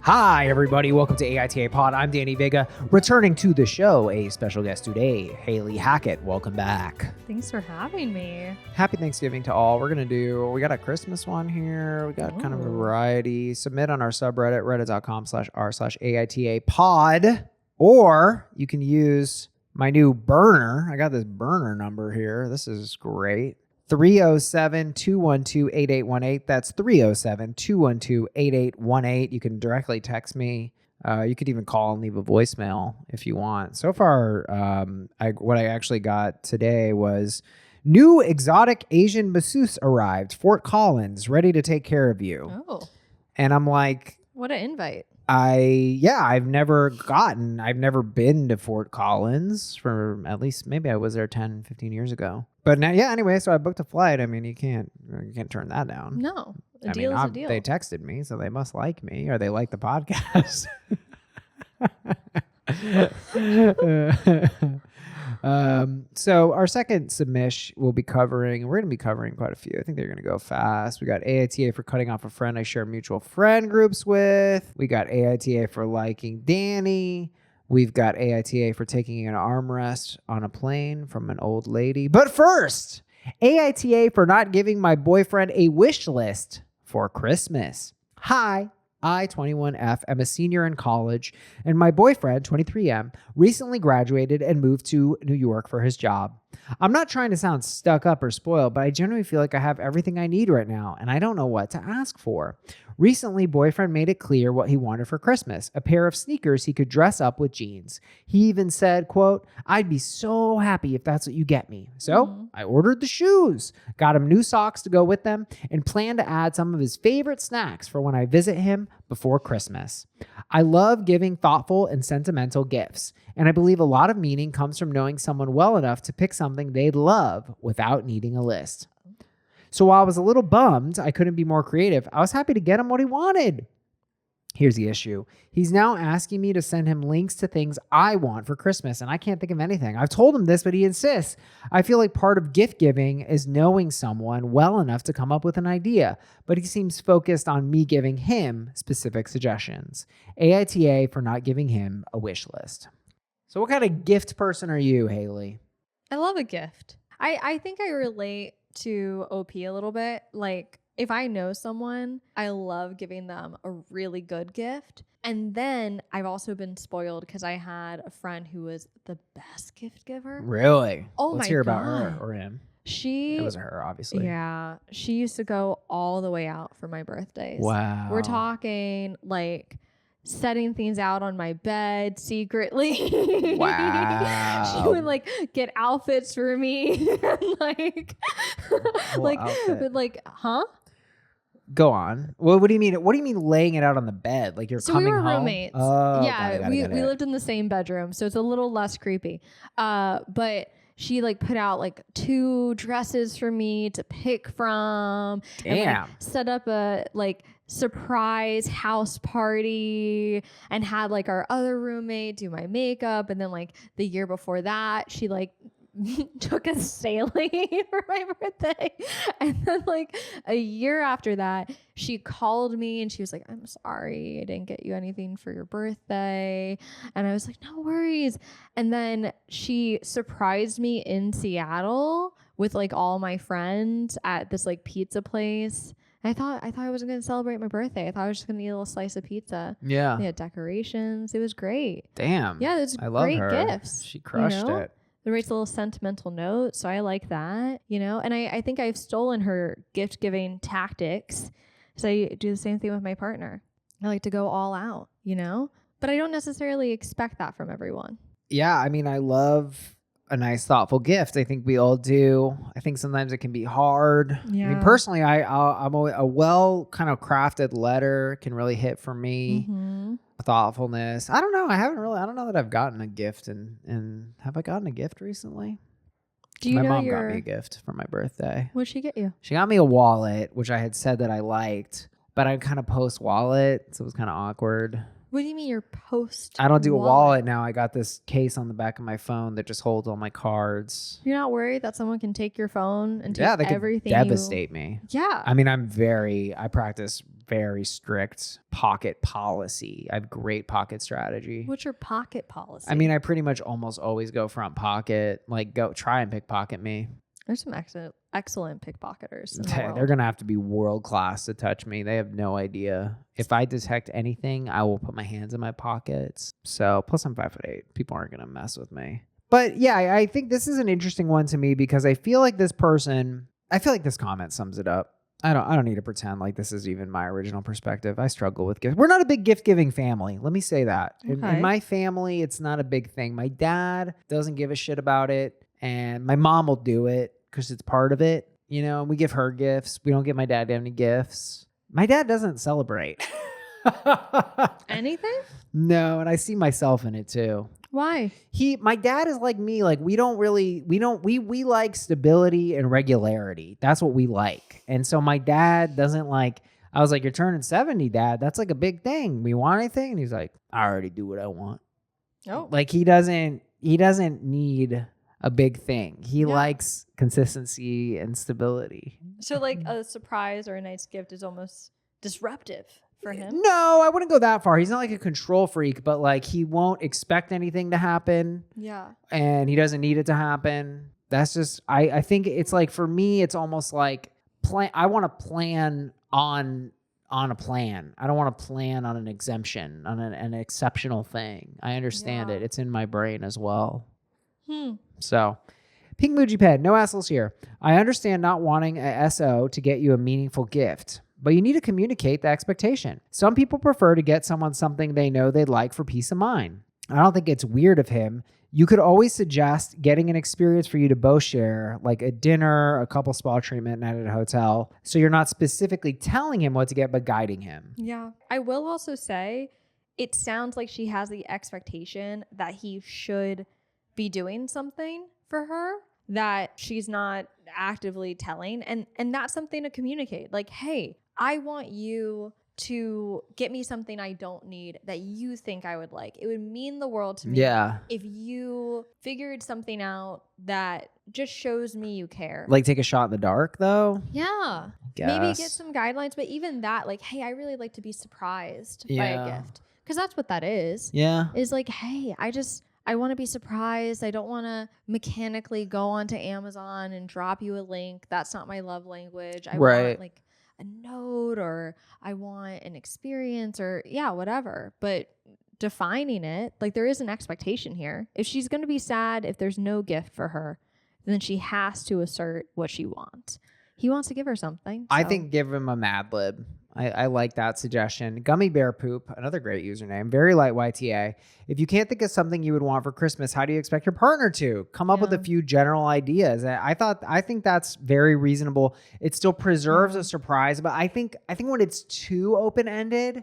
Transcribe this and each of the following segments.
Hi, everybody. Welcome to AITA Pod. I'm Danny Vega. Returning to the show, a special guest today, Hailey Hackett. Welcome back. Thanks for having me. Happy Thanksgiving to all. We got a Christmas one here. We got kind of a variety. Submit on our subreddit, reddit.com/r/AITA pod. Or you can use my new burner. I got this burner number here. This is great. 307-212-8818. That's 307-212-8818. You can directly text me. You could even call and leave a voicemail if you want. So far, what I actually got today was new exotic Asian masseuse arrived, Fort Collins, ready to take care of you. Oh. And I'm like, what an invite. I've never been to Fort Collins for at least, maybe I was there 10, 15 years ago. But now, anyway, so I booked a flight. I mean, you can't turn that down. No, a deal is a deal. They texted me, so they must like me or they like the podcast. So our second submission we're going to be covering quite a few. I think they're going to go fast. We got AITA for cutting off a friend I share mutual friend groups with. We got AITA for liking Danny. We've got AITA for taking an armrest on a plane from an old lady. But first, AITA for not giving my boyfriend a wish list for Christmas. Hi. I, 21F, am a senior in college, and my boyfriend, 23M, recently graduated and moved to New York for his job. I'm not trying to sound stuck up or spoiled, but I genuinely feel like I have everything I need right now, and I don't know what to ask for. Recently, boyfriend made it clear what he wanted for Christmas, a pair of sneakers he could dress up with jeans. He even said, quote, "I'd be so happy if that's what you get me." So I ordered the shoes, got him new socks to go with them, and plan to add some of his favorite snacks for when I visit him before Christmas. I love giving thoughtful and sentimental gifts, and I believe a lot of meaning comes from knowing someone well enough to pick something they'd love without needing a list. So while I was a little bummed I couldn't be more creative, I was happy to get him what he wanted. Here's the issue. He's now asking me to send him links to things I want for Christmas, and I can't think of anything. I've told him this, but he insists. I feel like part of gift giving is knowing someone well enough to come up with an idea, but he seems focused on me giving him specific suggestions. AITA for not giving him a wish list. So what kind of gift person are you, Hailey? I love a gift. I think I relate to OP a little bit. Like, if I know someone, I love giving them a really good gift. And then I've also been spoiled because I had a friend who was the best gift giver. Really? Oh, Let's my hear God. about her or him. It was her, obviously. Yeah. She used to go all the way out for my birthdays. Wow. We're talking like setting things out on my bed secretly. Wow. She would like get outfits for me. And like, huh? Go on. Well, what do you mean? What do you mean laying it out on the bed? Like you're coming home? We were roommates. Oh, yeah, we lived in the same bedroom, so it's a little less creepy. But she like put out like 2 dresses for me to pick from. Damn. And, like, set up a like surprise house party and had like our other roommate do my makeup. And then like the year before that, she like took us sailing for my birthday. And then like a year after that, she called me and she was like, "I'm sorry, I didn't get you anything for your birthday." And I was like, "No worries." And then she surprised me in Seattle with like all my friends at this like pizza place. I thought I wasn't going to celebrate my birthday. I thought I was just going to eat a little slice of pizza. Yeah. They had decorations. It was great. Damn. Yeah, it's great gifts. She crushed it. It writes a little sentimental note, so I like that, And I think I've stolen her gift-giving tactics, so I do the same thing with my partner. I like to go all out, But I don't necessarily expect that from everyone. Yeah, I mean, I love a nice, thoughtful gift. I think we all do. I think sometimes it can be hard. Yeah. I mean, personally, I'm a well kind of crafted letter can really hit for me. Mm-hmm. Thoughtfulness. I don't know. I don't know that I've gotten a gift and have I gotten a gift recently? My mom got me a gift for my birthday. What'd she get you? She got me a wallet, which I had said that I liked, but I kind of post wallet, so it was kind of awkward. What do you mean your post? I don't do a wallet now. I got this case on the back of my phone that just holds all my cards. You're not worried that someone can take your phone and take they everything? Could devastate me. Yeah. I mean, I practice very strict pocket policy. I have great pocket strategy. What's your pocket policy? I mean, I pretty much almost always go front pocket. Like, go try and pickpocket me. There's some excellent pickpocketers. They're going to have to be world class to touch me. They have no idea. If I detect anything, I will put my hands in my pockets. So, plus I'm 5'8". People aren't going to mess with me. But yeah, I think this is an interesting one to me because I feel like this comment sums it up. I don't need to pretend like this is even my original perspective. I struggle with gifts. We're not a big gift giving family. Let me say that. In my family, it's not a big thing. My dad doesn't give a shit about it. And my mom will do it because it's part of it. You know, we give her gifts. We don't give my dad any gifts. My dad doesn't celebrate. Anything? No, and I see myself in it too. Why? My dad is like me. Like we like stability and regularity. That's what we like. And so my dad doesn't like, I was like, you're turning 70, Dad. That's like a big thing. We want anything? And he's like, I already do what I want. Oh. Like he doesn't need a big thing. He likes consistency and stability. So like a surprise or a nice gift is almost disruptive for him? No, I wouldn't go that far. He's not like a control freak, but like he won't expect anything to happen. Yeah. And he doesn't need it to happen. That's just, I think it's like, for me, it's almost like I want to plan on a plan. I don't want to plan on an exemption, on an exceptional thing. I understand it. It's in my brain as well. So, Pink Muji Pen, no assholes here. I understand not wanting a SO to get you a meaningful gift, but you need to communicate the expectation. Some people prefer to get someone something they know they'd like for peace of mind. I don't think it's weird of him. You could always suggest getting an experience for you to both share, like a dinner, a couple spa treatment night at a hotel. So you're not specifically telling him what to get, but guiding him. Yeah. I will also say it sounds like she has the expectation that he should be doing something for her that she's not actively telling. And that's something to communicate. Like, hey, I want you to get me something I don't need that you think I would like. It would mean the world to me if you figured something out that just shows me you care. Like take a shot in the dark though? Yeah. Maybe get some guidelines, but even that, like, hey, I really like to be surprised by a gift. Because that's what that is. Yeah. Is like, hey, I want to be surprised. I don't want to mechanically go onto Amazon and drop you a link. That's not my love language. I want like a note, or I want an experience, or whatever. But defining it, like there is an expectation here. If she's going to be sad, if there's no gift for her, then she has to assert what she wants. He wants to give her something. So. I think give him a Mad Lib. I like that suggestion. Gummy Bear Poop, another great username. Very light YTA. If you can't think of something you would want for Christmas, how do you expect your partner to? Come up with a few general ideas. I think that's very reasonable. It still preserves a surprise, but I think when it's too open-ended,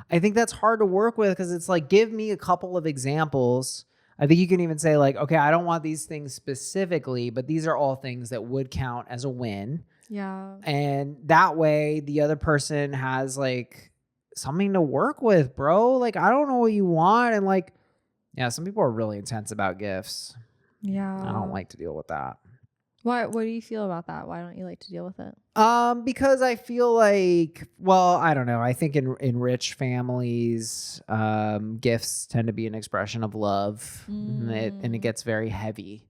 I think that's hard to work with because it's like, give me a couple of examples. I think you can even say like, okay, I don't want these things specifically, but these are all things that would count as a win. Yeah. And that way the other person has like something to work with, bro. Like, I don't know what you want. And like, some people are really intense about gifts. Yeah. I don't like to deal with that. What do you feel about that? Why don't you like to deal with it? Because I feel like, well, I don't know. I think in rich families, gifts tend to be an expression of love, and it gets very heavy.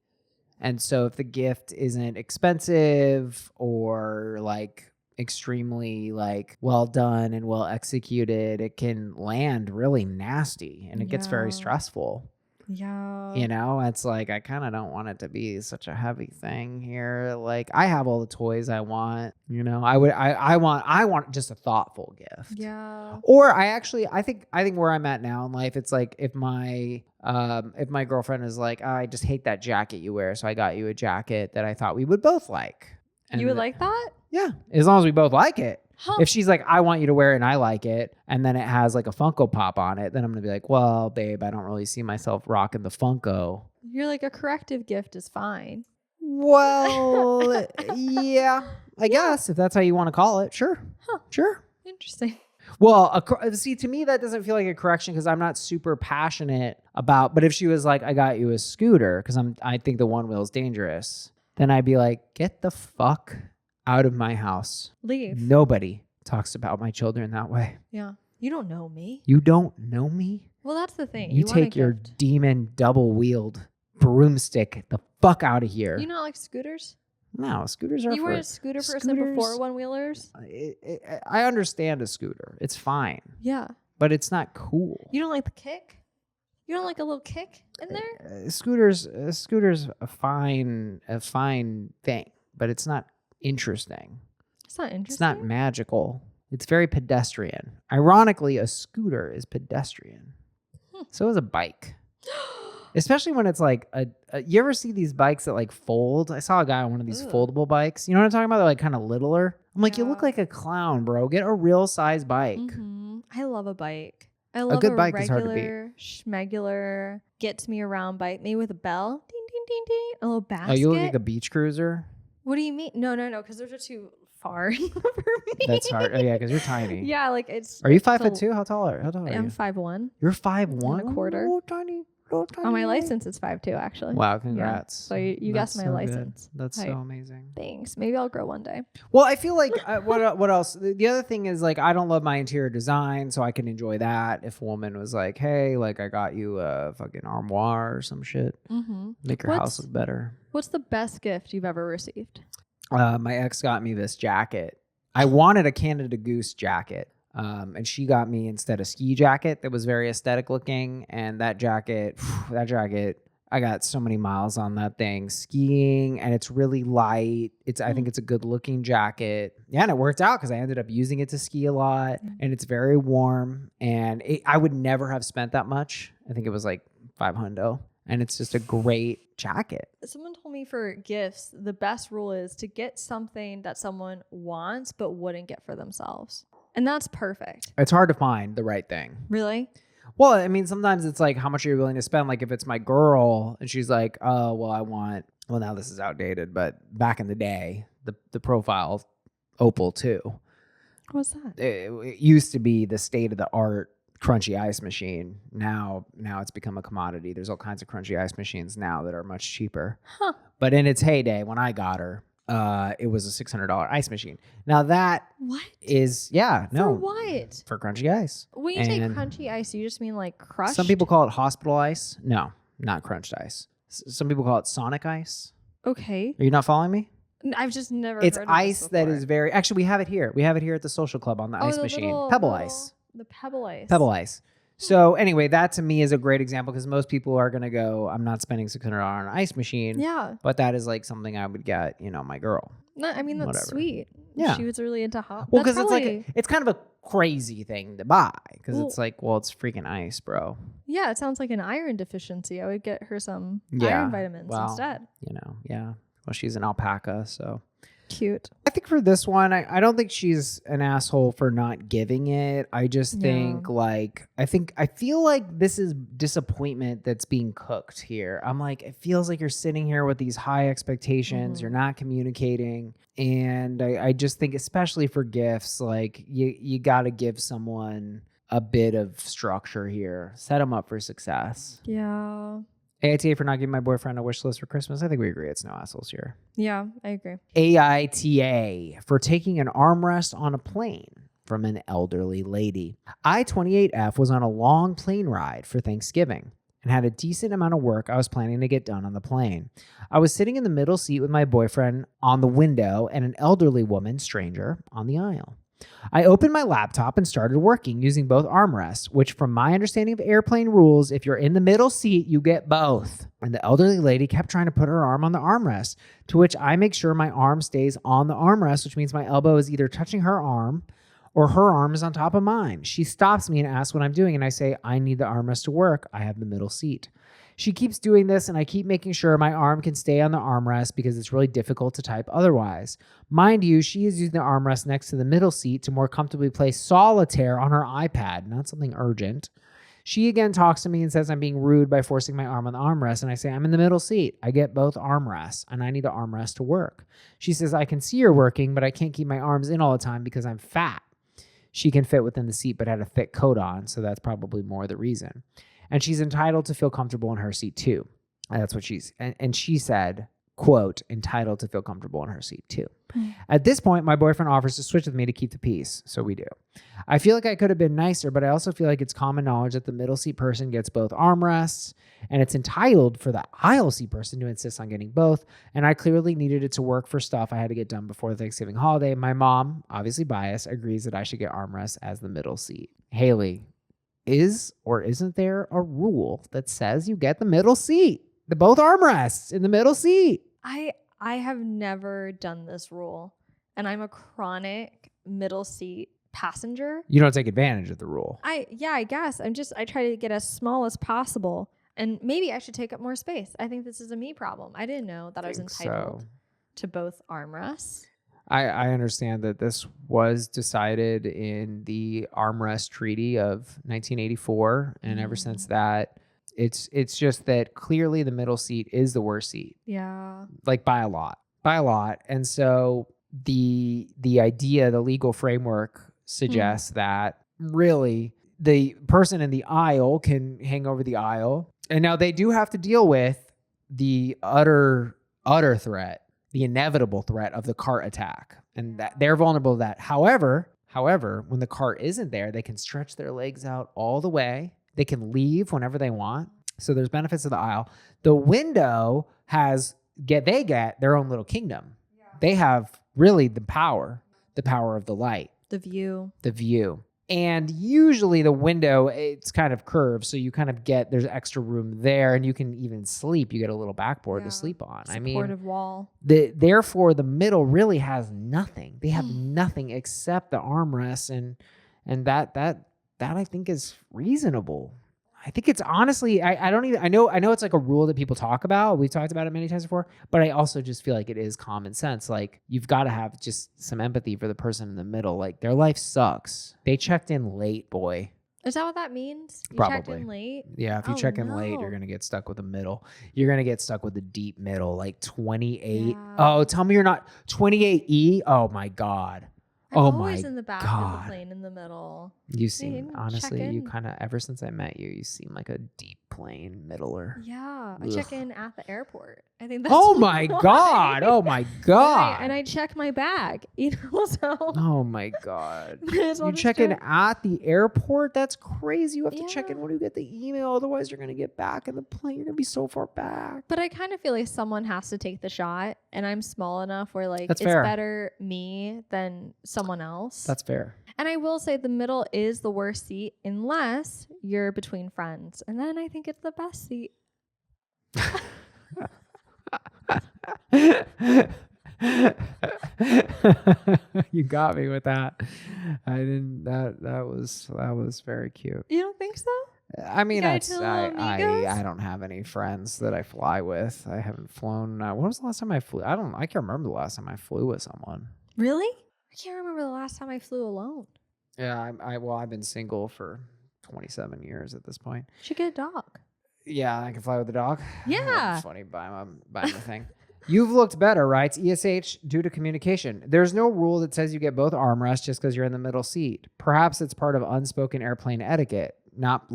And so if the gift isn't expensive or like extremely like well done and well executed, it can land really nasty and it gets very stressful. Yeah. You know, it's like, I kind of don't want it to be such a heavy thing here. Like, I have all the toys I want, you know, I want just a thoughtful gift. Yeah. Or I think where I'm at now in life, it's like if my girlfriend is like, I just hate that jacket you wear, so I got you a jacket that I thought we would both like. And you would like that? Yeah. As long as we both like it. Huh. If she's like, I want you to wear it and I like it, and then it has like a Funko Pop on it, then I'm going to be like, well, babe, I don't really see myself rocking the Funko. You're like, a corrective gift is fine. Well, yeah, I guess if that's how you want to call it. Sure. Huh. Sure. Interesting. Well, see, to me, that doesn't feel like a correction because I'm not super passionate about, but if she was like, I got you a scooter because I think the one wheel is dangerous, then I'd be like, get the fuck out of my house. Leave. Nobody talks about my children that way. Yeah. You don't know me. You don't know me? Well, that's the thing. You want a take your gift. demon double-wheeled broomstick the fuck out of here. You not like scooters? No, scooters are You for... were a scooter person before one-wheelers? I understand a scooter. It's fine. Yeah. But it's not cool. You don't like the kick? You don't like a little kick in there? Scooters a fine thing, but it's not interesting. It's not interesting. It's not magical. It's very pedestrian. Ironically, a scooter is pedestrian. So is a bike. Especially when it's like you ever see these bikes that like fold? I saw a guy on one of these foldable bikes. You know what I'm talking about? They're like kind of littler. I'm like, you look like a clown, bro. Get a real size bike. Mm-hmm. I love a bike. I love a good bike is hard to beat. Regular, schmegular, gets me around bike. Maybe with a bell. Ding, ding, ding, ding. A little basket. Oh, you look like a beach cruiser? What do you mean? No, because those are too far for me. That's hard. Oh, yeah, because you're tiny. Yeah, like it's... Are you 5'2"? How tall are you? I'm 5'1". You're 5'1"? And a quarter. Oh, tiny. On my license, it's 5'2", actually. Wow, congrats. Yeah. So you guessed my license. Good. That's so amazing. Thanks. Maybe I'll grow one day. Well, I feel like, what else? The other thing is, like, I don't love my interior design, so I can enjoy that. If a woman was like, hey, like, I got you a fucking armoire or some shit. Mm-hmm. Make your house look better. What's the best gift you've ever received? My ex got me this jacket. I wanted a Canada Goose jacket. And she got me instead a ski jacket that was very aesthetic looking. And that jacket, I got so many miles on that thing skiing, and it's really light. I think it's a good looking jacket. Yeah, and it worked out because I ended up using it to ski a lot, and it's very warm. And I would never have spent that much. I think it was like $500, and it's just a great jacket. Someone told me for gifts, the best rule is to get something that someone wants but wouldn't get for themselves. And that's perfect. It's hard to find the right thing. Really? Well, I mean, sometimes it's like, how much are you willing to spend? Like if it's my girl and she's like, oh, well, I want, well, now this is outdated, but back in the day, the profile Opal 2. What's that? It used to be the state of the art crunchy ice machine. Now it's become a commodity. There's all kinds of crunchy ice machines now that are much cheaper. Huh. But in its heyday, when I got her, it was a $600 ice machine. Now that is For what? For crunchy ice. When you say crunchy ice, you just mean like crushed? Some people call it hospital ice. No, not crunched ice. Some people call it Sonic ice. Okay. Are you not following me? I've just never It's heard ice of this that is very... Actually, we have it here. We have it here at the social club on the ice machine. Pebble ice. The pebble ice. Pebble ice. So anyway, that to me is a great example because most people are going to go, I'm not spending $600 on an ice machine. Yeah. But that is like something I would get, my girl. No, I mean, that's sweet. Yeah. She was really into hot. Well, because it's kind of a crazy thing to buy because it's like, well, it's freaking ice, bro. Yeah, it sounds like an iron deficiency. I would get her some iron vitamins instead. Yeah. Well, she's an alpaca, so. Cute. I think for this one, I don't think she's an asshole for not giving it. I just think I feel like this is disappointment that's being cooked here. I'm like, it feels like you're sitting here with these high expectations. You're not communicating. And I just think, especially for gifts, like you got to give someone a bit of structure here. Set them up for success. Yeah. AITA for not giving my boyfriend a wish list for Christmas. I think we agree it's no assholes here. Yeah, I agree. AITA for taking an armrest on a plane from an elderly lady. I-28F was on a long plane ride for Thanksgiving and had a decent amount of work I was planning to get done on the plane. I was sitting in the middle seat with my boyfriend on the window and an elderly woman, stranger, on the aisle. I opened my laptop and started working using both armrests, which from my understanding of airplane rules, if you're in the middle seat, you get both. And the elderly lady kept trying to put her arm on the armrest, to which I make sure my arm stays on the armrest, which means my elbow is either touching her arm or her arm is on top of mine. She stops me and asks what I'm doing, and I say, I need the armrest to work. I have the middle seat. She keeps doing this, and I keep making sure my arm can stay on the armrest because it's really difficult to type otherwise. Mind you, she is using the armrest next to the middle seat to more comfortably play solitaire on her iPad, not something urgent. She again talks to me and says I'm being rude by forcing my arm on the armrest, and I say I'm in the middle seat. I get both armrests, and I need the armrest to work. She says I can see you're working, but I can't keep my arms in all the time because I'm fat. She can fit within the seat but had a thick coat on, so that's probably more the reason. And she's entitled to feel comfortable in her seat too. That's what and she said, quote, entitled to feel comfortable in her seat too. At this point, my boyfriend offers to switch with me to keep the peace, so we do. I feel like I could have been nicer, but I also feel like it's common knowledge that the middle seat person gets both armrests, and it's entitled for the aisle seat person to insist on getting both, and I clearly needed it to work for stuff I had to get done before the Thanksgiving holiday. My mom, obviously biased, agrees that I should get armrests as the middle seat. Hailey, is or isn't there a rule that says you get the middle seat, the both armrests in the middle seat? I have never done this rule, and I'm a chronic middle seat passenger. You don't take advantage of the rule. I guess I try to get as small as possible, and maybe I should take up more space. I think this is a me problem. I didn't know that I was entitled to both armrests. I understand that this was decided in the armrest treaty of 1984, and ever since that, it's just that clearly the middle seat is the worst seat. Yeah. Like by a lot. And so the idea, the legal framework suggests that really the person in the aisle can hang over the aisle. And now they do have to deal with the utter threat, the inevitable threat of the cart attack. And that they're vulnerable to that. However, when the cart isn't there, they can stretch their legs out all the way. They can leave whenever they want. So there's benefits of the aisle. The window they get their own little kingdom. Yeah. They have really the power of the light. The view. And usually the window, it's kind of curved. So you kind of there's extra room there, and you can even sleep. You get a little backboard to sleep on. Supportive wall. Therefore the middle really has nothing. They have nothing except the armrests, and that I think is reasonable. I think it's honestly, I know it's like a rule that people talk about. We've talked about it many times before, but I also just feel like it is common sense. Like, you've got to have just some empathy for the person in the middle. Like, their life sucks. They checked in late, boy. Is that what that means? You Probably. checked in late? Yeah, if you check in late, you're going to get stuck with the middle. You're going to get stuck with the deep middle, like 28. Yeah. Oh, tell me you're not 28E. Oh my God. I'm always in the back of the plane in the middle. You seem, honestly, you kind of, ever since I met you, you seem like a deep plane middler. Yeah. I check in at the airport. I think that's Oh my God. And I check my bag, so. Oh my God. You check in at the airport? That's crazy. You have to check in when you get the email. Otherwise, you're going to get back in the plane. You're going to be so far back. But I kind of feel like someone has to take the shot, and I'm small enough where That's it's fair. better me than someone else. That's fair. And I will say the middle is the worst seat unless you're between friends. And then I think it's the best seat. You got me with that. I didn't. That was very cute. You don't think so? I mean, I don't have any friends that I fly with. I haven't flown. When was the last time I flew? I can't remember the last time I flew with someone. Really? I can't remember the last time I flew alone. Yeah, I've been single for 27 years at this point. You should get a dog. Yeah, I can fly with the dog. Yeah. That's funny. Buying the thing. You've looked better, writes ESH, due to communication. There's no rule that says you get both armrests just because you're in the middle seat. Perhaps it's part of unspoken airplane etiquette. Not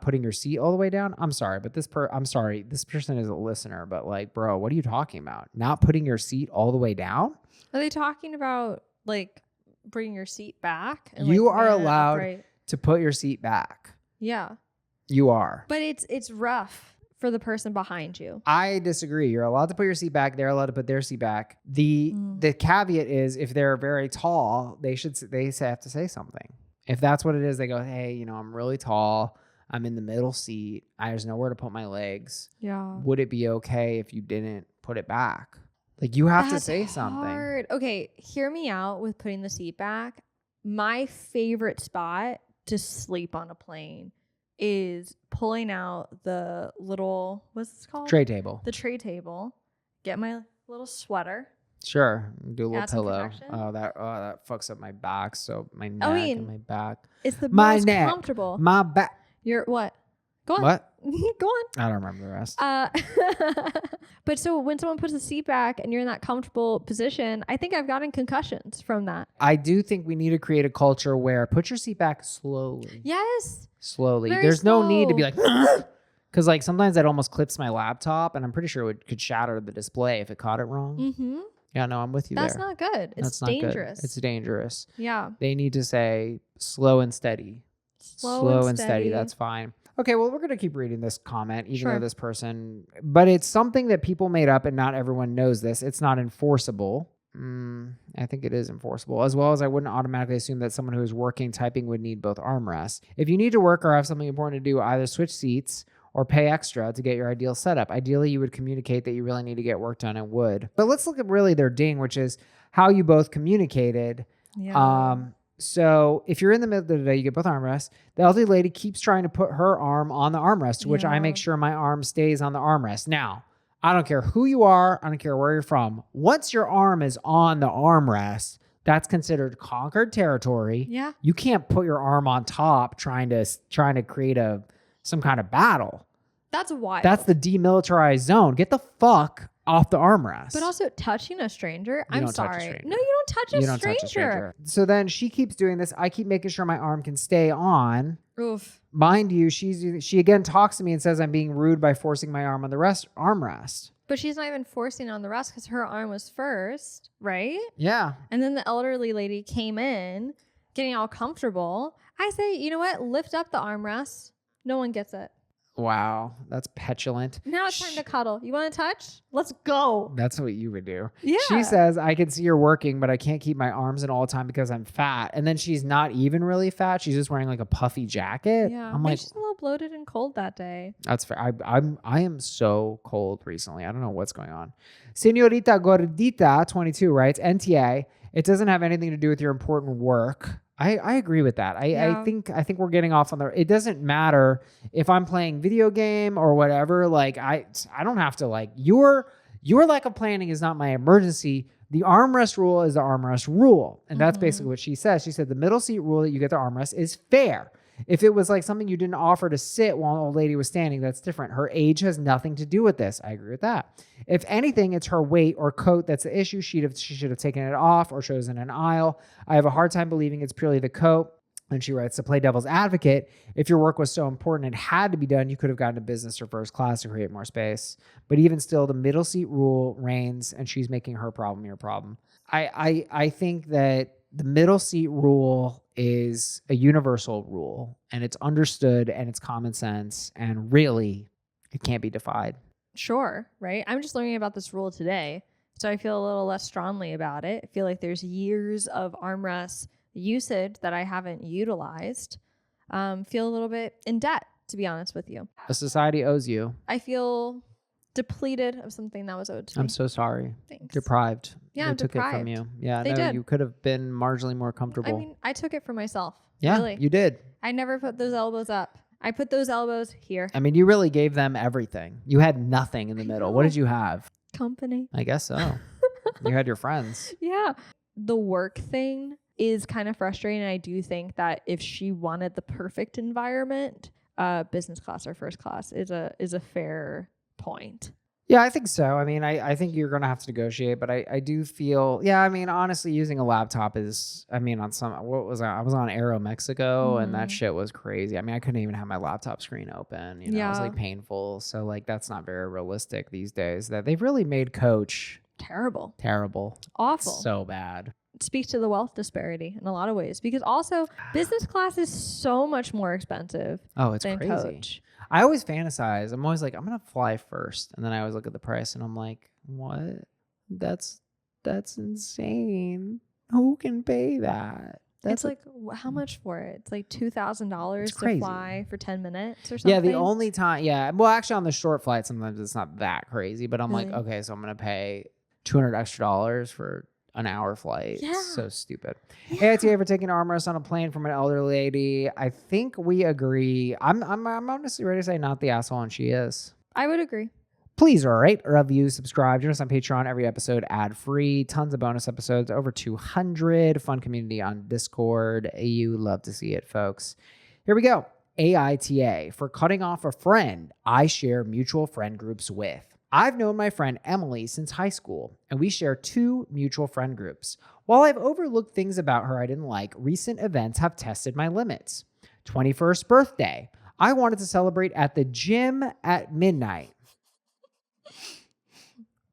putting your seat all the way down. I'm sorry, but this person is a listener, but like, bro, what are you talking about? Not putting your seat all the way down? Are they talking about like bringing your seat back? And, you are allowed to put your seat back. Yeah. You are. But it's rough for the person behind you. I disagree. You're allowed to put your seat back. They're allowed to put their seat back. The caveat is if they're very tall, they have to say something. If that's what it is, they go, hey, I'm really tall. I'm in the middle seat. There's nowhere to put my legs. Yeah. Would it be okay if you didn't put it back? Like, you have to say something. Hard. Okay, hear me out with putting the seat back. My favorite spot to sleep on a plane is pulling out the little, what's this called? Tray table. The tray table. Get my little sweater. Sure. Do a little Add some pillow. protection. Oh, that fucks up my back. So my neck and my back. It's the my most neck, comfortable. my back. You're what? Go on. What? Go on. I don't remember the rest. But so when someone puts the seat back and you're in that comfortable position, I think I've gotten concussions from that. I do think we need to create a culture where put your seat back slowly. Yes. Slowly. Very There's no need to slow. be like, because like sometimes that almost clips my laptop, and I'm pretty sure it could shatter the display if it caught it wrong. Mm-hmm. Yeah, no, I'm with you That's there. not good. It's That's not good. dangerous. It's dangerous. Yeah. They need to say slow and steady. Slow and steady. That's fine. Okay, well, we're going to keep reading this comment, even though this person, but it's something that people made up and not everyone knows this. It's not enforceable. I think it is enforceable, as well as I wouldn't automatically assume that someone who is working typing would need both armrests. If you need to work or have something important to do, either switch seats or pay extra to get your ideal setup. Ideally, you would communicate that you really need to get work done and would. But let's look at really their ding, which is how you both communicated. Yeah. So if you're in the middle of the day, you get both armrests. The elderly lady keeps trying to put her arm on the armrest, to which I make sure my arm stays on the armrest. Now, I don't care who you are. I don't care where you're from. Once your arm is on the armrest, that's considered conquered territory. Yeah. You can't put your arm on top trying to create some kind of battle. That's wild. That's the demilitarized zone. Get the fuck off the armrest. But also touching a stranger. You I'm don't touch a sorry. stranger. No, you don't touch a You don't stranger. touch a stranger. So then she keeps doing this. I keep making sure my arm can stay on. Oof. Mind you, she again talks to me and says I'm being rude by forcing my arm on the armrest. But she's not even forcing on the rest because her arm was first, right? Yeah. And then the elderly lady came in, getting all comfortable. I say, you know what? Lift up the armrest. No one gets it. Wow, that's petulant. Now it's time to cuddle. You want to touch? Let's go. That's what you would do. Yeah. She says, I can see you're working, but I can't keep my arms in all the time because I'm fat. And then she's not even really fat. She's just wearing like a puffy jacket. Yeah. I'm Maybe like, she's a little bloated and cold that day. that's fair. I am so cold recently. I don't know what's going on. Señorita Gordita 22 writes, NTA, it doesn't have anything to do with your important work. I agree with that. I think we're getting off on it doesn't matter if I'm playing video game or whatever. Like I don't have to like your lack of planning is not my emergency. The armrest rule is the armrest rule. And that's basically what she says. She said the middle seat rule that you get the armrest is fair. If it was like something you didn't offer to sit while an old lady was standing, that's different. Her age has nothing to do with this. I agree with that. If anything, it's her weight or coat that's the issue. She should have taken it off or chosen an aisle. I have a hard time believing it's purely the coat. And she writes, to play devil's advocate, if your work was so important it had to be done, you could have gotten to business or first class to create more space. But even still, the middle seat rule reigns, and she's making her problem your problem. I think that the middle seat rule is a universal rule, and it's understood, and it's common sense, and really, it can't be defied. Sure, right? I'm just learning about this rule today, so I feel a little less strongly about it. I feel like there's years of armrest usage that I haven't utilized. Feel a little bit in debt, to be honest with you. A society owes you. I feel depleted of something that was owed to me. I'm so sorry. Thanks. Deprived. Yeah, they I'm took deprived. it from you. Yeah, They no, did. you could have been marginally more comfortable. I mean, I took it for myself. yeah, really. you did. I never put those elbows up. I put those elbows here. I mean, you really gave them everything. You had nothing in the middle. What know. did you have? Company. I guess so. You had your friends. Yeah. The work thing is kind of frustrating. I do think that if she wanted the perfect environment, business class or first class is a fair point. Yeah, I think so. I mean, I think you're going to have to negotiate, but I do feel, yeah, I mean, honestly, using a laptop is, I mean, I was on Aero Mexico and that shit was crazy. I mean, I couldn't even have my laptop screen open, it was like painful. So like, that's not very realistic these days. That they've really made coach Terrible. Awful. Awful. So bad. Speaks to the wealth disparity in a lot of ways, because also business class is so much more expensive Oh, it's than crazy. coach. I always fantasize. I'm always like, I'm going to fly first. And then I always look at the price and I'm like, what? That's insane. Who can pay that? It's like, how much for it? It's like $2,000 to crazy. fly for 10 minutes or something. Yeah, the only time, well, actually on the short flight, sometimes it's not that crazy, but I'm Really? like, okay, so I'm going to pay $200 extra for an hour flight. Yeah. So stupid. AITA for taking armrest on a plane from an elderly lady. I think we agree. I'm honestly ready to say not the asshole, and she is. I would agree. Please rate, review, subscribe. Join us on Patreon. Every episode ad-free. Tons of bonus episodes. Over 200. Fun community on Discord. You love to see it, folks. Here we go. AITA for cutting off a friend I share mutual friend groups with. I've known my friend Emily since high school, and we share 2 mutual friend groups. While I've overlooked things about her I didn't like, recent events have tested my limits. 21st birthday. I wanted to celebrate at the gym at midnight.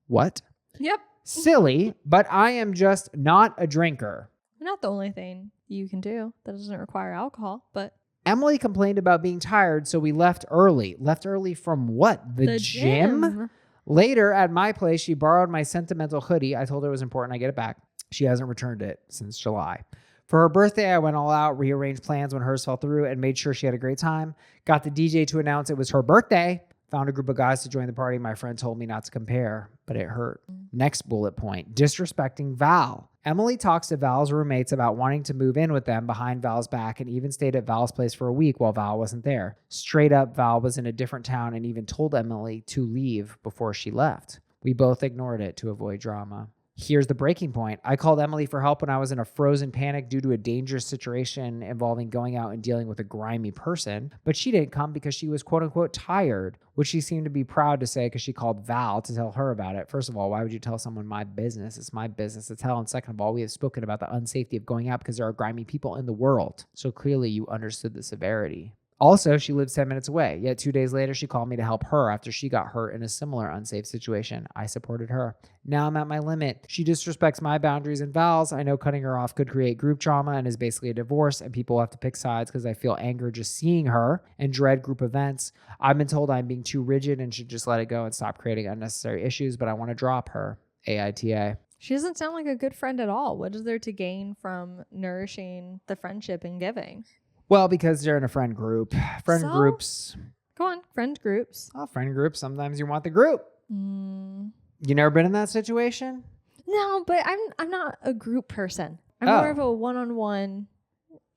What? Yep. Silly, but I am just not a drinker. Not the only thing you can do that doesn't require alcohol, but Emily complained about being tired, so we left early. Left early from what? The gym? Later, at my place, she borrowed my sentimental hoodie. I told her it was important I get it back. She hasn't returned it since July. For her birthday, I went all out, rearranged plans when hers fell through, and made sure she had a great time. Got the DJ to announce it was her birthday. Found a group of guys to join the party. My friend told me not to compare, but it hurt. Next bullet point, disrespecting Val. Emily talks to Val's roommates about wanting to move in with them behind Val's back and even stayed at Val's place for a week while Val wasn't there. Straight up, Val was in a different town and even told Emily to leave before she left. We both ignored it to avoid drama. Here's the breaking point. I called Emily for help when I was in a frozen panic due to a dangerous situation involving going out and dealing with a grimy person, but she didn't come because she was quote unquote tired, which she seemed to be proud to say because she called Val to tell her about it. First of all, why would you tell someone my business? It's my business to tell. And second of all, we have spoken about the unsafety of going out because there are grimy people in the world. So clearly you understood the severity. Also, she lives 10 minutes away. Yet 2 days later, she called me to help her after she got hurt in a similar unsafe situation. I supported her. Now I'm at my limit. She disrespects my boundaries and Val's. I know cutting her off could create group trauma and is basically a divorce, and people have to pick sides because I feel anger just seeing her and dread group events. I've been told I'm being too rigid and should just let it go and stop creating unnecessary issues, but I want to drop her. AITA. she doesn't sound like a good friend at all. What is there to gain from nourishing the friendship and giving? Well, because they're in a friend group. Friend groups. Go on, friend groups. Oh, friend groups. Sometimes you want the group. You never been in that situation? No, but I'm not a group person. I'm Oh. more of a one-on-one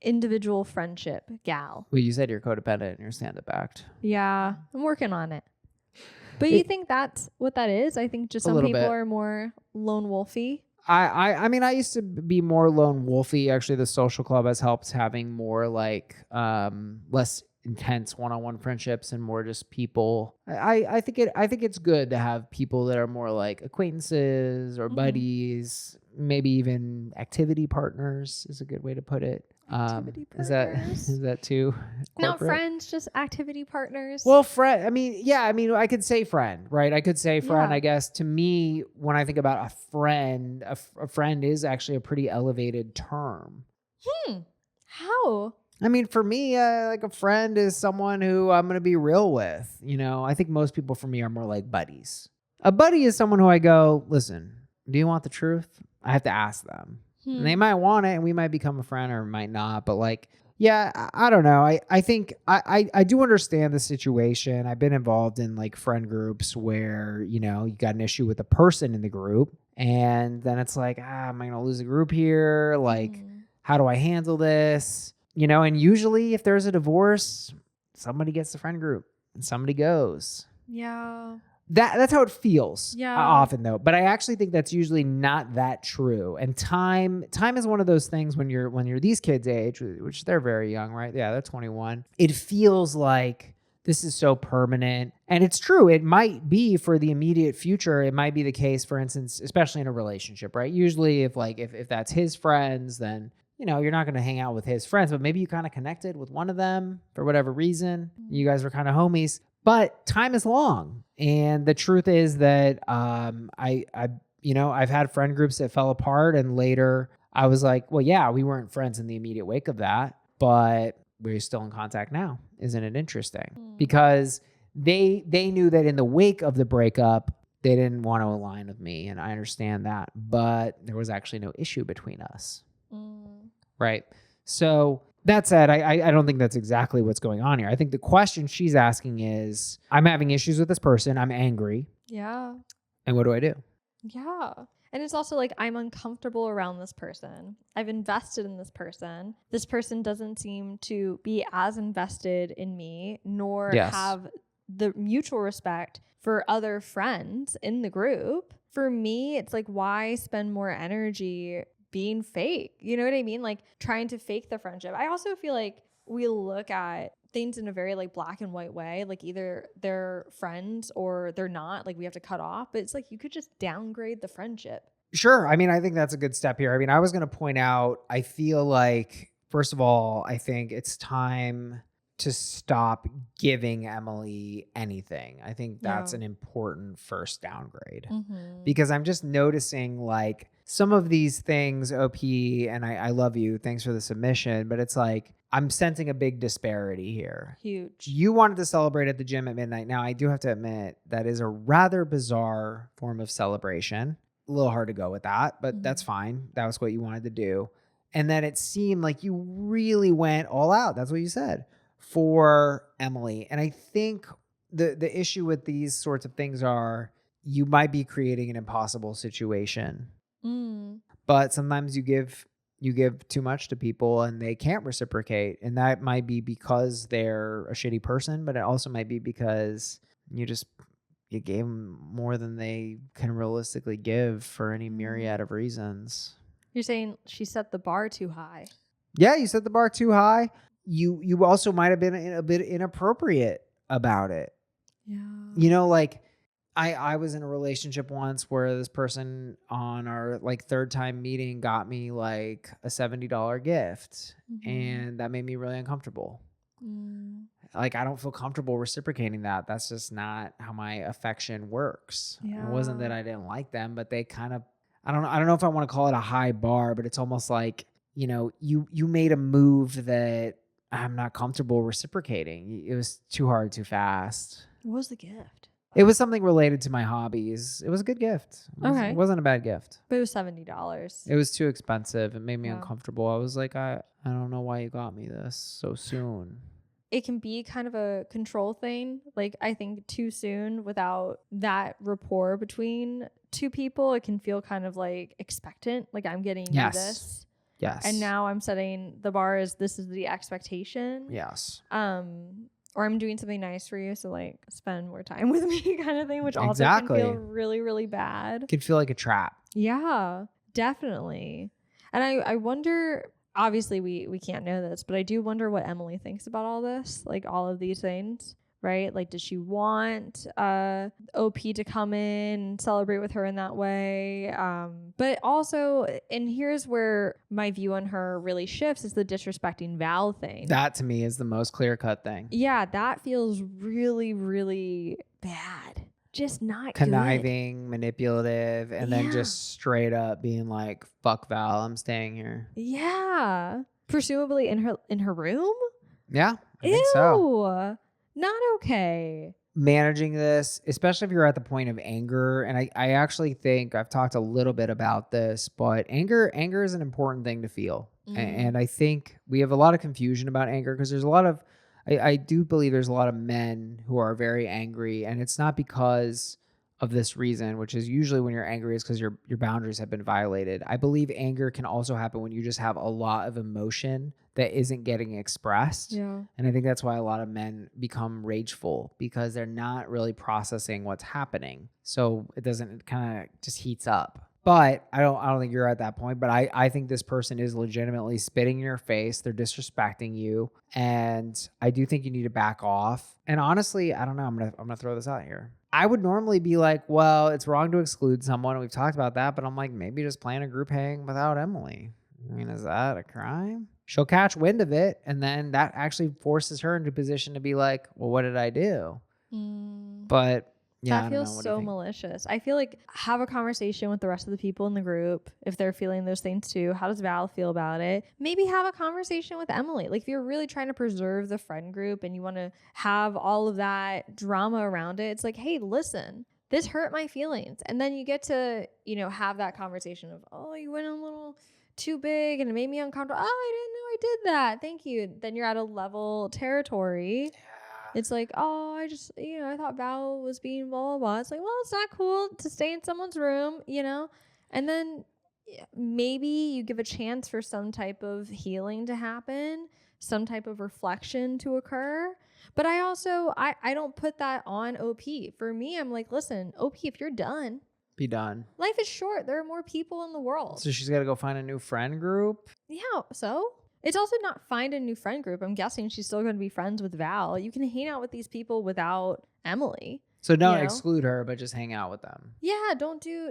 individual friendship gal. Well, you said you're codependent and you're stand-up act. Yeah, I'm working on it. But you think that's what that is? I think just some little people bit. are more lone wolfy. I mean, I used to be more lone wolfy. Actually, the social club has helped having more like less intense one-on-one friendships and more just people. I think it's good to have people that are more like acquaintances or buddies, maybe even activity partners is a good way to put it. Activity Is partners. that too Not corporate? friends, just activity partners. Well, friend, I mean, yeah, I mean, I could say friend, right? I could say friend, Yeah. I guess. To me, when I think about a friend, a friend is actually a pretty elevated term. How? I mean, for me, like a friend is someone who I'm going to be real with. You know, I think most people for me are more like buddies. A buddy is someone who I go, listen, do you want the truth? I have to ask them. And they might want it and we might become a friend or might not. But like, yeah, I don't know. I think I do understand the situation. I've been involved in like friend groups where, you know, you got an issue with a person in the group and then it's like, am I going to lose a group here? Like, how do I handle this? You know, and usually if there's a divorce, somebody gets the friend group and somebody goes. Yeah. That's how it feels. Yeah. Often though, but I actually think that's usually not that true. And time is one of those things when you're these kids' age, which they're very young, right? Yeah, they're 21. It feels like this is so permanent, and it's true. It might be for the immediate future. It might be the case, for instance, especially in a relationship, right? Usually, if that's his friends, then you know you're not going to hang out with his friends, but maybe you kind of connected with one of them for whatever reason. You guys were kind of homies. But time is long. And the truth is that I've had friend groups that fell apart and later I was like, well, yeah, we weren't friends in the immediate wake of that, but we're still in contact now. Isn't it interesting? Because they knew that in the wake of the breakup, they didn't want to align with me. And I understand that, but there was actually no issue between us. Right. So that said, I don't think that's exactly what's going on here. I think the question she's asking is, I'm having issues with this person. I'm angry. Yeah. And what do I do? Yeah. And it's also like, I'm uncomfortable around this person. I've invested in this person. This person doesn't seem to be as invested in me, nor have the mutual respect for other friends in the group. For me, it's like, why spend more energy being fake. You know what I mean? Like trying to fake the friendship. I also feel like we look at things in a very like black and white way. Like either they're friends or they're not. Like we have to cut off. But it's like you could just downgrade the friendship. Sure. I mean, I think that's a good step here. I mean, I was going to point out, I feel like, first of all, I think it's time to stop giving Emily anything. I think that's an important first downgrade because I'm just noticing like some of these things, OP, and I love you. Thanks for the submission. But it's like, I'm sensing a big disparity here. Huge. You wanted to celebrate at the gym at midnight. Now, I do have to admit that is a rather bizarre form of celebration. A little hard to go with that, but that's fine. That was what you wanted to do. And then it seemed like you really went all out. That's what you said for Emily. And I think the issue with these sorts of things are you might be creating an impossible situation. But sometimes you give too much to people and they can't reciprocate. And that might be because they're a shitty person, but it also might be because you gave them more than they can realistically give for any myriad of reasons. You're saying she set the bar too high. Yeah, you set the bar too high. You also might have been a bit inappropriate about it. Yeah. You know, like I was in a relationship once where this person on our like third time meeting got me like a $70 gift and that made me really uncomfortable. Like, I don't feel comfortable reciprocating that. That's just not how my affection works. Yeah. It wasn't that I didn't like them, but they kind of, I don't know if I want to call it a high bar, but it's almost like, you know, you made a move that I'm not comfortable reciprocating. It was too hard, too fast. What was the gift? It was something related to my hobbies. It was a good gift. It wasn't a bad gift. But it was $70. It was too expensive. It made me uncomfortable. I was like, I don't know why you got me this so soon. It can be kind of a control thing. Like, I think too soon without that rapport between two people, it can feel kind of like expectant. Like, I'm getting you this. Yes. And now I'm setting the bar as this is the expectation. Yes. Or I'm doing something nice for you. So like spend more time with me kind of thing, which also can feel really, really bad. It can feel like a trap. Yeah, definitely. And I wonder, obviously we can't know this, but I do wonder what Emily thinks about all this, like all of these things, right? Like, does she want OP to come in and celebrate with her in that way? But also, and here's where my view on her really shifts, is the disrespecting Val thing. That to me is the most clear-cut thing. Yeah, that feels really, really bad. Just not conniving, good. Manipulative, and then just straight up being like, fuck Val, I'm staying here. Yeah. Presumably in her room? Yeah, I think so. Not okay. Managing this, especially if you're at the point of anger, and I actually think I've talked a little bit about this, but anger is an important thing to feel. And I think we have a lot of confusion about anger because there's a lot of, I do believe there's a lot of men who are very angry, and it's not because of this reason, which is usually when you're angry is because your boundaries have been violated. I believe anger can also happen when you just have a lot of emotion that isn't getting expressed. Yeah. And I think that's why a lot of men become rageful, because they're not really processing what's happening. So it kind of just heats up. But I don't think you're at that point. But I think this person is legitimately spitting in your face. They're disrespecting you. And I do think you need to back off. And honestly, I don't know. I'm gonna throw this out here. I would normally be like, well, it's wrong to exclude someone. We've talked about that. But I'm like, maybe just plan a group hang without Emily. I mean, is that a crime? She'll catch wind of it. And then that actually forces her into a position to be like, well, what did I do? But yeah, that feels so malicious. I feel like have a conversation with the rest of the people in the group if they're feeling those things too. How does Val feel about it? Maybe have a conversation with Emily. Like, if you're really trying to preserve the friend group and you want to have all of that drama around it, it's like, hey, listen, this hurt my feelings. And then you get to, have that conversation of, oh, you went a little too big and it made me uncomfortable. Oh, I didn't know I did that. Thank you. Then you're at a level territory. It's like, oh, I just, I thought Val was being blah, blah, blah. It's like, well, it's not cool to stay in someone's room, And then maybe you give a chance for some type of healing to happen, some type of reflection to occur. But I also, I don't put that on OP. For me, I'm like, listen, OP, if you're done, Be done. Life is short. There are more people in the world. So she's got to go find a new friend group. Yeah, so it's also not find a new friend group. I'm guessing she's still going to be friends with Val. You can hang out with these people without Emily. So don't You know? exclude her, but just hang out with them. Yeah, don't do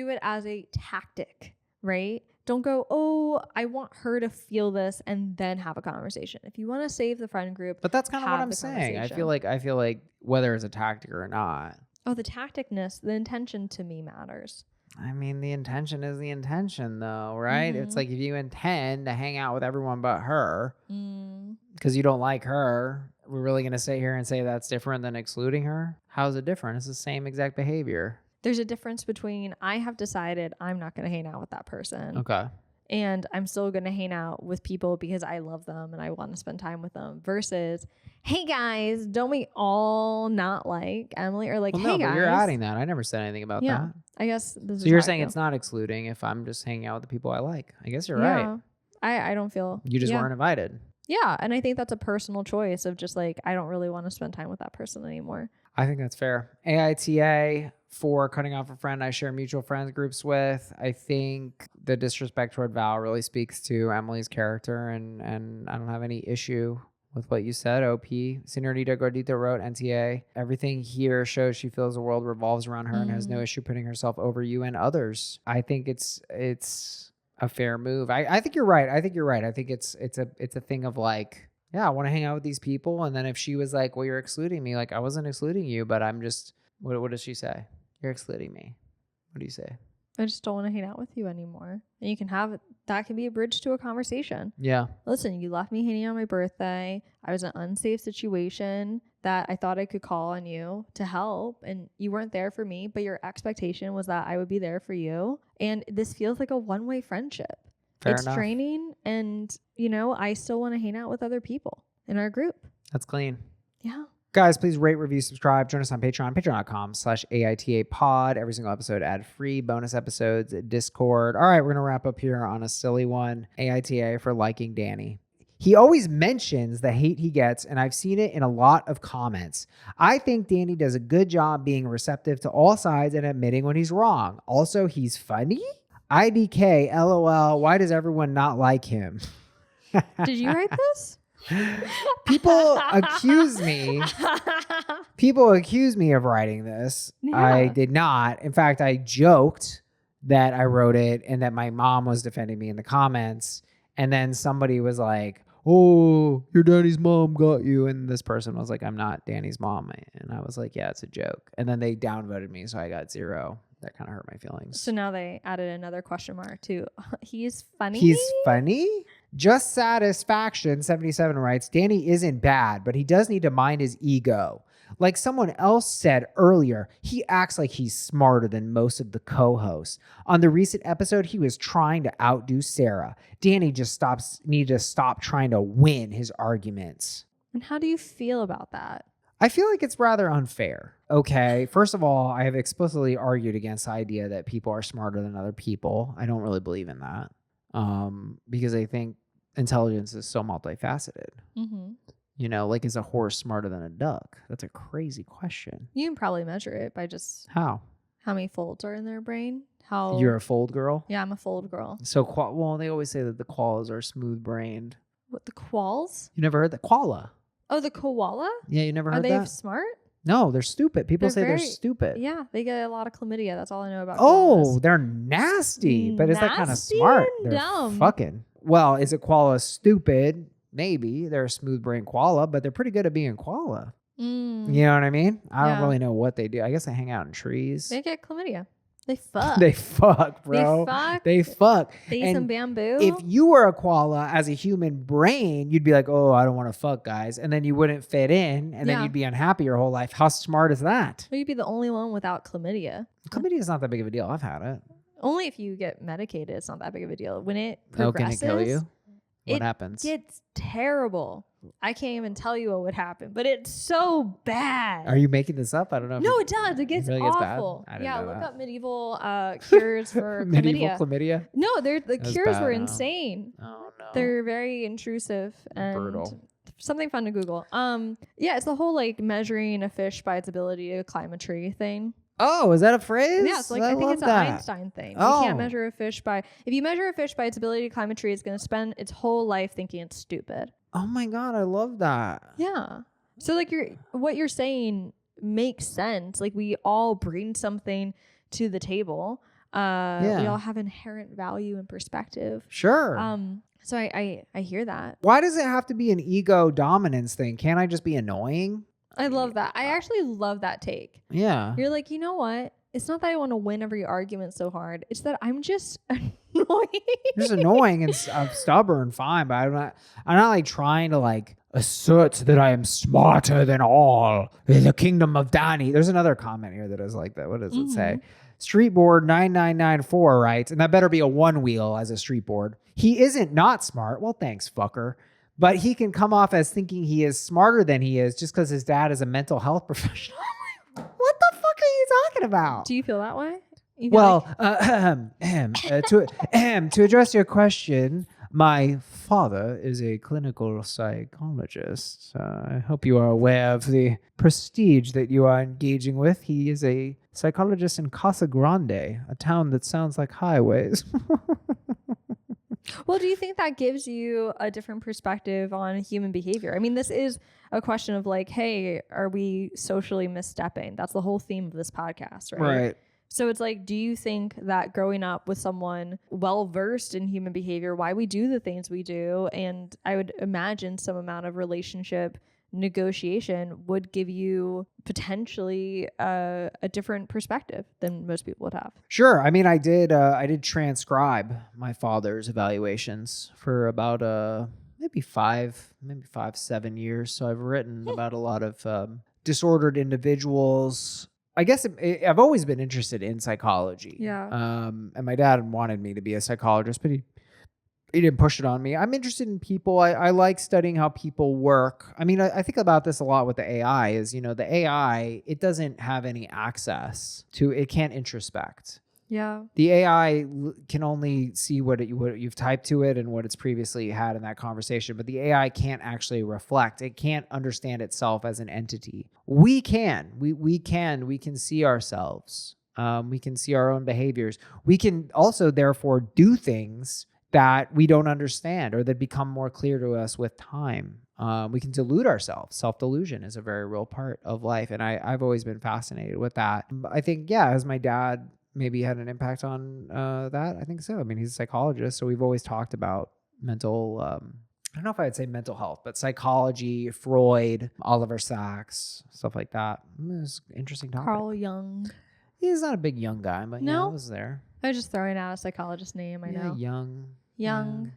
it as a tactic, right? Don't go, oh, I want her to feel this and then have a conversation. If you want to save the friend group, But that's kind of what have I'm the saying. I conversation. feel like whether it's a tactic or not. Oh, the tacticness, the intention to me matters. I mean, the intention is the intention, though, right? It's Mhm. like if you intend to hang out with everyone but her Mm. because you don't like her, we're really going to sit here and say that's different than excluding her? How's it different? It's the same exact behavior. There's a difference between I have decided I'm not going to hang out with that person. Okay. And I'm still going to hang out with people because I love them and I want to spend time with them versus, hey guys, don't we all not like Emily? Or like, Well, hey no, guys. but you're adding that. I never said anything about Yeah. that. I guess this is So you're how I saying feel. it's not excluding if I'm just hanging out with the people I like. I guess you're Yeah. right. I don't feel. You just yeah. weren't invited. Yeah. And I think that's a personal choice of just like, I don't really want to spend time with that person anymore. I think that's fair. AITA for cutting off a friend I share mutual friends groups with. I think the disrespect toward Val really speaks to Emily's character, and I don't have any issue with what you said. OP. Senorita Gordita wrote NTA. Everything here shows she feels the world revolves around her and has no issue putting herself over you and others. I think it's a fair move. I think you're right. I think it's a thing of like, yeah, I want to hang out with these people. And then if she was like, well, you're excluding me, like I wasn't excluding you, but I'm just, what does she say? You're excluding me. What do you say? I just don't want to hang out with you anymore. And you can have it. That can be a bridge to a conversation. Yeah. Listen, you left me hanging on my birthday. I was in an unsafe situation that I thought I could call on you to help. And you weren't there for me, but your expectation was that I would be there for you. And this feels like a one-way friendship. Fair It's enough. draining. And, you know, I still want to hang out with other people in our group. That's clean. Yeah. Guys, please rate, review, subscribe. Join us on Patreon, patreon.com/AITA pod. Every single episode ad-free, bonus episodes, Discord. All right, we're going to wrap up here on a silly one. AITA for liking Danny. He always mentions the hate he gets, and I've seen it in a lot of comments. I think Danny does a good job being receptive to all sides and admitting when he's wrong. Also, he's funny? IDK, LOL, why does everyone not like him? Did you write this? People accuse me of writing this. Yeah. I did not. In fact, I joked that I wrote it and that my mom was defending me in the comments. And then somebody was like, oh, your Danny's mom got you. And this person was like, I'm not Danny's mom. And I was like, yeah, it's a joke. And then they downvoted me. So I got 0. That kind of hurt my feelings. So now they added another question mark to he's funny. He's funny? Just Satisfaction 77 writes, Danny isn't bad, but he does need to mind his ego. Like someone else said earlier, he acts like he's smarter than most of the co-hosts. On the recent episode, he was trying to outdo Sarah. Danny just needed to stop trying to win his arguments. And how do you feel about that? I feel like it's rather unfair. Okay, first of all, I have explicitly argued against the idea that people are smarter than other people. I don't really believe in that because I think intelligence is so multifaceted. Mm-hmm. You know, like is a horse smarter than a duck? That's a crazy question. You can probably measure it by just How many folds are in their brain. How you're a fold girl? Yeah, I'm a fold girl. So, well, they always say that the koalas are smooth-brained. What, the quals? You never heard that? Koala. Oh, the koala? Yeah, you never Are heard they that? smart? No, they're stupid. People They're say they're very- stupid. Yeah, they get a lot of chlamydia. That's all I know about Oh, koalas. they're nasty. But is that kind of Nasty smart? and They're dumb. fucking. Well, is a koala stupid? Maybe. They're a smooth-brained koala, but they're pretty good at being koala. Mm. You know what I mean? I don't Yeah. really know what they do. I guess they hang out in trees. They get chlamydia. They fuck. They fuck, bro. They fuck. They fuck. They eat And some bamboo. If you were a koala as a human brain, you'd be like, oh, I don't want to fuck guys. And then you wouldn't fit in and then Yeah. you'd be unhappy your whole life. How smart is that? Well, you'd be the only one without chlamydia. Chlamydia is not that big of a deal. I've had it. Only if you get medicated, it's not that big of a deal. When it Oh, can progresses, it kill you? What it happens? gets terrible. I can't even tell you what would happen, but it's so bad. Are you making this up? I don't know. No, it does. It gets really gets bad? awful. I didn't Yeah, know look that. up medieval cures for Medieval chlamydia. chlamydia? No, the That's cures bad, were huh? insane. Oh, no. They're very intrusive and Brutal. something fun to Google. Yeah, it's the whole like measuring a fish by its ability to climb a tree thing. Oh, is that a phrase? Yeah, so like I think love it's an that. Einstein thing. Oh. You can't measure a fish by if you measure a fish by its ability to climb a tree, it's going to spend its whole life thinking it's stupid. Oh my God, I love that. Yeah. So like what you're saying makes sense. Like we all bring something to the table. We all have inherent value and perspective. Sure. So I hear that. Why does it have to be an ego dominance thing? Can't I just be annoying? I love that. I actually love that take. Yeah. You're like, you know what? It's not that I want to win every argument so hard. It's that I'm just annoying. Just annoying and I'm stubborn, fine, but I'm not like trying to like assert that I am smarter than all in the kingdom of Danny. There's another comment here that is like that. What does it say? Streetboard 9994 writes, and that better be a one wheel as a streetboard. He isn't not smart. Well, thanks, fucker. But he can come off as thinking he is smarter than he is just because his dad is a mental health professional. What the fuck are you talking about? Do you feel that way? Well, to address your question, my father is a clinical psychologist. I hope you are aware of the prestige that you are engaging with. He is a psychologist in Casa Grande, a town that sounds like highways. Well, do you think that gives you a different perspective on human behavior? I mean, this is a question of like, hey, are we socially misstepping? That's the whole theme of this podcast, right? Right. So it's like, do you think that growing up with someone well-versed in human behavior, why we do the things we do, and I would imagine some amount of relationship negotiation would give you potentially a different perspective than most people would have? Sure. I mean, I did transcribe my father's evaluations for about maybe 7 years. So I've written about a lot of disordered individuals. I guess I've always been interested in psychology. Yeah. And my dad wanted me to be a psychologist, but he didn't push it on me. I'm interested in people. I like studying how people work. I mean, I think about this a lot with the AI is, the AI, it doesn't have any access to, it can't introspect. Yeah. The AI can only see what you've typed to it and what it's previously had in that conversation, but the AI can't actually reflect. It can't understand itself as an entity. We can. We can see ourselves. We can see our own behaviors. We can also therefore do things that we don't understand or that become more clear to us with time. We can delude ourselves. Self-delusion is a very real part of life, and I've always been fascinated with that. I think, as my dad maybe had an impact on that. I think so. I mean, he's a psychologist, so we've always talked about mental, I don't know if I'd say mental health, but psychology, Freud, Oliver Sacks, stuff like that. It's an interesting topic. Carl Jung. He's not a big young guy, but No? he was there. I was just throwing out a psychologist name. I know. Young.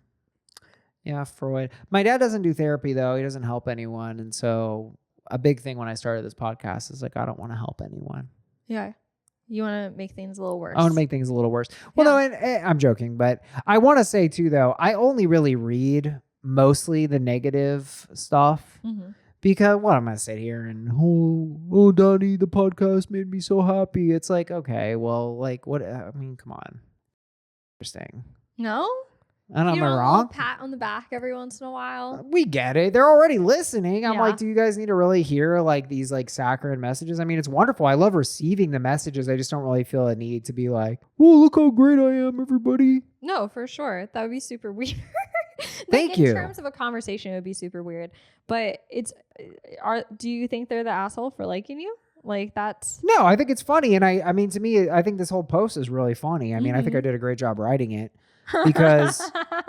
Yeah, Freud. My dad doesn't do therapy, though. He doesn't help anyone. And so a big thing when I started this podcast is like, I don't want to help anyone. Yeah. You want to make things a little worse. I want to make things a little worse. Well, no, and I'm joking, but I want to say too, though, I only really read mostly the negative stuff because what am I going to sit here and, oh, Donnie, the podcast made me so happy. It's like, okay, well, like what? I mean, come on. Interesting. No? I don't know, am I wrong? Pat on the back every once in a while. We get it. They're already listening. I'm Yeah. like, do you guys need to really hear like these like saccharine messages? I mean, it's wonderful. I love receiving the messages. I just don't really feel a need to be like, oh, look how great I am, everybody. No, for sure. That would be super weird. Thank you. In terms of a conversation, it would be super weird. But do you think they're the asshole for liking you? Like that's... No, I think it's funny. And I mean, to me, I think this whole post is really funny. I mean, I think I did a great job writing it. Because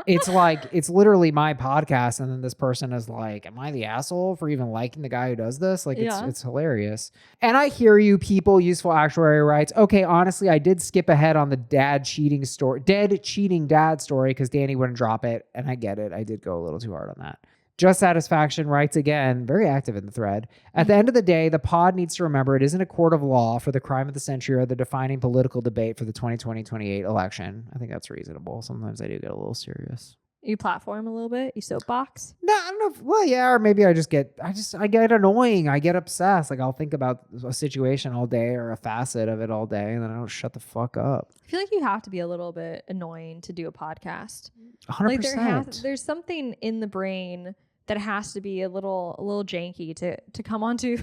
it's like, it's literally my podcast. And then this person is like, am I the asshole for even liking the guy who does this? Like, it's hilarious. And I hear you people, useful actuary writes, okay, honestly, I did skip ahead on the dead cheating dad story because Danny wouldn't drop it. And I get it. I did go a little too hard on that. Just Satisfaction writes again, very active in the thread. At the end of the day, the pod needs to remember it isn't a court of law for the crime of the century or the defining political debate for the 2020-28 election. I think that's reasonable. Sometimes I do get a little serious. You platform a little bit? You soapbox? No, I don't know. Well, yeah, or maybe I get annoying. I get obsessed. Like I'll think about a situation all day or a facet of it all day, and then I don't shut the fuck up. I feel like you have to be a little bit annoying to do a podcast. 100%. Like there's something in the brain that has to be a little janky to come onto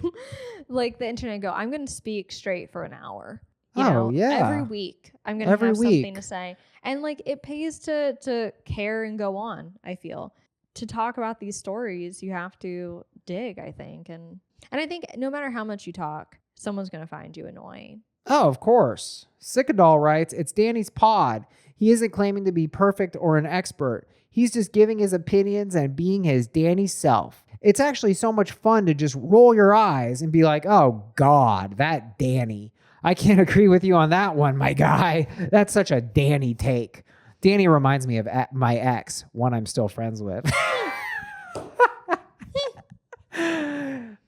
like the internet and go, I'm going to speak straight for an hour. You know, every week I'm going to have something to say. And like it pays to care and go on, I feel. To talk about these stories, you have to dig, I think. And I think no matter how much you talk, someone's going to find you annoying. Oh, of course. Sickadol writes, it's Danny's pod. He isn't claiming to be perfect or an expert. He's just giving his opinions and being his Danny self. It's actually so much fun to just roll your eyes and be like, oh God, that Danny. I can't agree with you on that one, my guy. That's such a Danny take. Danny reminds me of my ex, one I'm still friends with.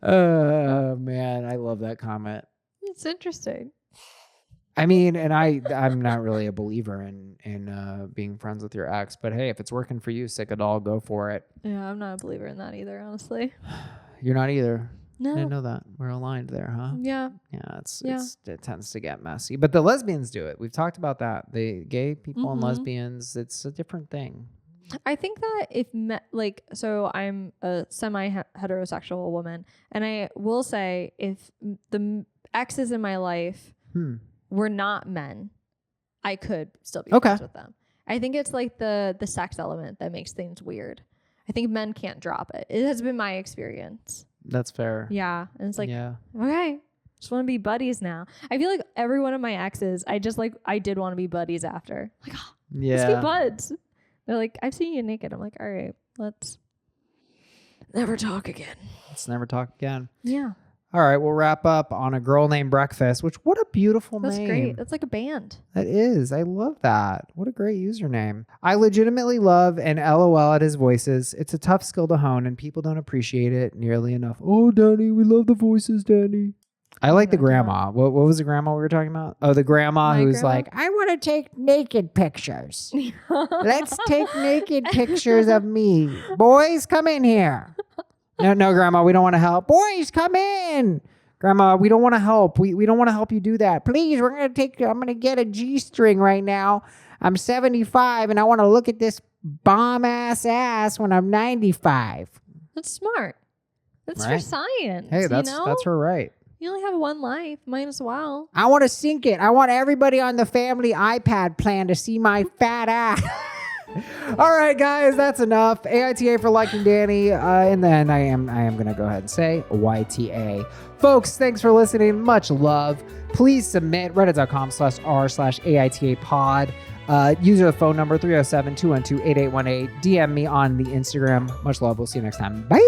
Oh, man, I love that comment. It's interesting. I mean, and I'm not really a believer in being friends with your ex, but hey, if it's working for you, Sickadol, go for it. Yeah, I'm not a believer in that either, honestly. You're not either. No. I didn't know that. We're aligned there, huh? Yeah. Yeah, it tends to get messy. But the lesbians do it. We've talked about that. The gay people and lesbians, it's a different thing. I think that so I'm a semi-heterosexual woman, and I will say if the exes in my life were not men, I could still be friends with them. I think it's like the sex element that makes things weird. I think men can't drop it. It has been my experience. That's fair. Yeah. And it's like, okay, just want to be buddies now. I feel like every one of my exes, I did want to be buddies after. Like, oh, let's be buds. They're like, I've seen you naked. I'm like, all right, let's never talk again. Let's never talk again. Yeah. All right, we'll wrap up on A Girl Named Breakfast, which what a beautiful name. That's great. That's like a band. That is. I love that. What a great username. I legitimately love and LOL at his voices. It's a tough skill to hone and people don't appreciate it nearly enough. Oh, Danny, we love the voices, Danny. I like the grandma. What was the grandma we were talking about? Oh, the grandma who's like, I want to take naked pictures. Let's take naked pictures of me. Boys, come in here. No, Grandma, we don't want to help. Boys, come in. Grandma, we don't want to help. We don't want to help you do that. Please, I'm going to get a G-string right now. I'm 75 and I want to look at this bomb-ass when I'm 95. That's smart. That's for science. Hey, that's her right. You only have one life. Might as well. I want to sync it. I want everybody on the family iPad plan to see my fat ass. All right, guys, that's enough. AITA for liking Danny. In the end, I am going to go ahead and say YTA. Folks, thanks for listening. Much love. Please submit reddit.com/r/AITA pod. User the phone number 307-212-8818. DM me on the Instagram. Much love. We'll see you next time. Bye.